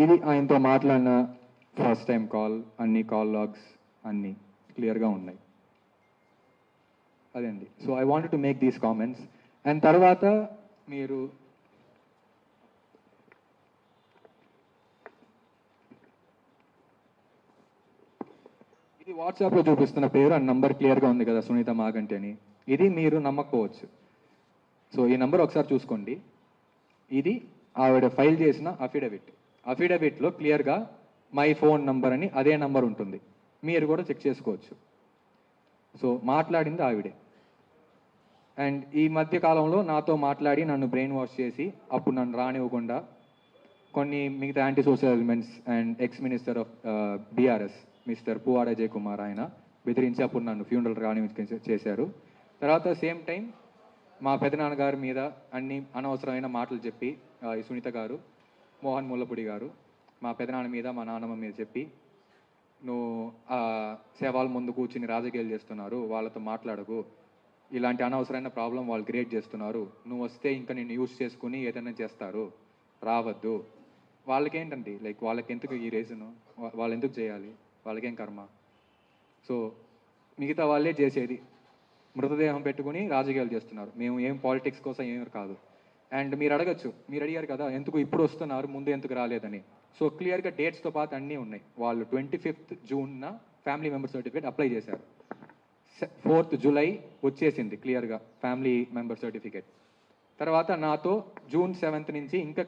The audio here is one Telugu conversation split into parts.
ఇది ఆయనతో మాట్లాడిన ఫస్ట్ టైం కాల్, అన్ని కాల్ లాగ్స్ అన్నీ క్లియర్గా ఉన్నాయి. అదే అండి. So I wanted to make these comments. And తర్వాత మీరు ఇది వాట్సాప్లో చూపిస్తున్న పేరు అండ్ నంబర్ క్లియర్గా ఉంది కదా, సునీత మాగంటి అని. ఇది మీరు నమ్మకపోవచ్చు. సో ఈ నంబర్ ఒకసారి చూసుకోండి. ఇది ఆవిడ ఫైల్ చేసిన అఫిడవిట్లో క్లియర్గా మై ఫోన్ నంబర్ అని అదే నంబర్ ఉంటుంది. మీరు కూడా చెక్ చేసుకోవచ్చు. సో మాట్లాడింది ఆవిడే. అండ్ ఈ మధ్య కాలంలో నాతో మాట్లాడి నన్ను బ్రెయిన్ వాష్ చేసి అప్పుడు నన్ను రానివ్వకుండా కొన్ని మిగతా anti social elements and ex minister of BRS mister Puvvada Ajay Kumar ఆయన బెదిరించి అప్పుడు నన్ను ఫ్యూనరల్ రానివ్వ చేశారు. తర్వాత సేమ్ టైం మా పెదనాన్నగారి మీద అన్ని అనవసరమైన మాటలు చెప్పి ఈ సునీత గారు, మోహన్ ముల్లపూడి గారు మా పెదనాన్న మీద మా నాన్నమ్మ మీద చెప్పి, నువ్వు సేవాల ముందు కూర్చుని రాజకీయాలు చేస్తున్నారు, వాళ్ళతో మాట్లాడకు, ఇలాంటి అనవసరమైన ప్రాబ్లం వాళ్ళు క్రియేట్ చేస్తున్నారు, నువ్వు వస్తే ఇంకా నేను యూజ్ చేసుకుని ఏదైనా చేస్తారు, రావద్దు. వాళ్ళకేంటండి, లైక్ వాళ్ళకి ఎందుకు ఈ రీజను, వాళ్ళు ఎందుకు చేయాలి, వాళ్ళకేం కర్మ. సో మిగతా వాళ్ళే చేసేది, మృతదేహం పెట్టుకుని రాజకీయాలు చేస్తున్నారు. మేము ఏం పాలిటిక్స్ కోసం ఏమి కాదు. అండ్ మీరు అడిగారు కదా ఎందుకు ఇప్పుడు వస్తున్నారు, ముందు ఎందుకు రాలేదని. సో క్లియర్గా డేట్స్తో పాటు అన్నీ ఉన్నాయి. వాళ్ళు 25th జూన్న ఫ్యామిలీ మెంబర్ సర్టిఫికేట్ అప్లై చేశారు. 4th జూలై వచ్చేసింది క్లియర్గా ఫ్యామిలీ మెంబర్ సర్టిఫికేట్. తర్వాత నాతో June 7th నుంచి ఇంకా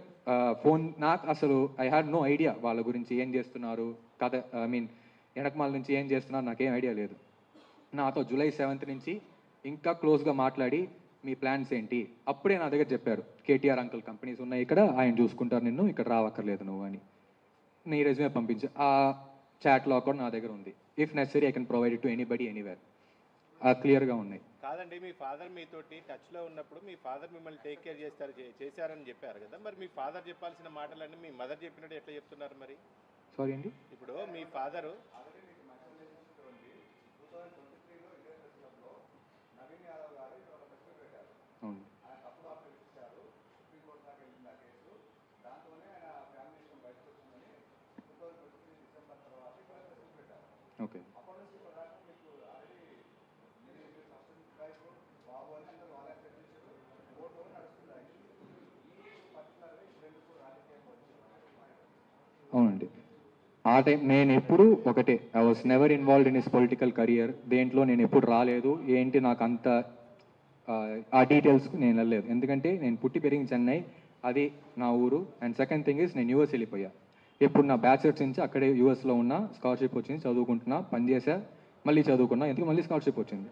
ఫోన్, నాకు అసలు ఐ హ్యాడ్ నో ఐడియా వాళ్ళ గురించి ఏం చేస్తున్నారు, వెనకమాల నుంచి ఏం చేస్తున్నారు నాకేం ఐడియా లేదు. నాతో July 7th నుంచి ఇంకా క్లోజ్గా మాట్లాడి మీ ప్లాన్స్ ఏంటి, అప్పుడే నా దగ్గర చెప్పారు, కేటీఆర్ అంకుల్ కంపెనీస్ ఉన్నాయి ఇక్కడ, ఆయన చూసుకుంటారు, నిన్ను ఇక్కడ రావక్కర్లేదు నువ్వు అని. నీ రెజ్యూమే పంపించు. ఆ చాట్ లాగ్ కూడా నా దగ్గర ఉంది. If necessary I can provide it to anybody anywhere. క్లియర్గా ఉన్నాయి. కాదండి, మీ ఫాదర్ మీతోటి టచ్లో ఉన్నప్పుడు మీ ఫాదర్ మిమ్మల్ని టేక్ కేర్ చేశారని చెప్పారు కదా, మరి మీ ఫాదర్ చెప్పాల్సిన మాటలన్నీ మీ మదర్ చెప్పినట్టు ఎట్లా చెప్తున్నారు మరి? సారీ అండి. ఇప్పుడు మీ ఫాదరు అవును. ఓకే. అవునండి. ఆ టైం నేను ఎప్పుడు ఒకటే, I was never involved in his political career. దేంట్లో నేను ఎప్పుడు రాలేదు, ఏంటి నాకు అంత ఆ డీటెయిల్స్కి నేను వెళ్ళలేదు. ఎందుకంటే నేను పుట్టి పెరిగిన చెన్నై, అది నా ఊరు. అండ్ సెకండ్ థింగ్ ఇస్ నేను యూఎస్ వెళ్ళిపోయా. ఇప్పుడు నా బ్యాచిలర్స్ నుంచి అక్కడే యూఎస్లో ఉన్న, స్కాలర్షిప్ వచ్చింది, చదువుకుంటున్నా, పనిచేసా, మళ్ళీ చదువుకున్నా, ఎందుకు మళ్ళీ స్కాలర్షిప్ వచ్చింది.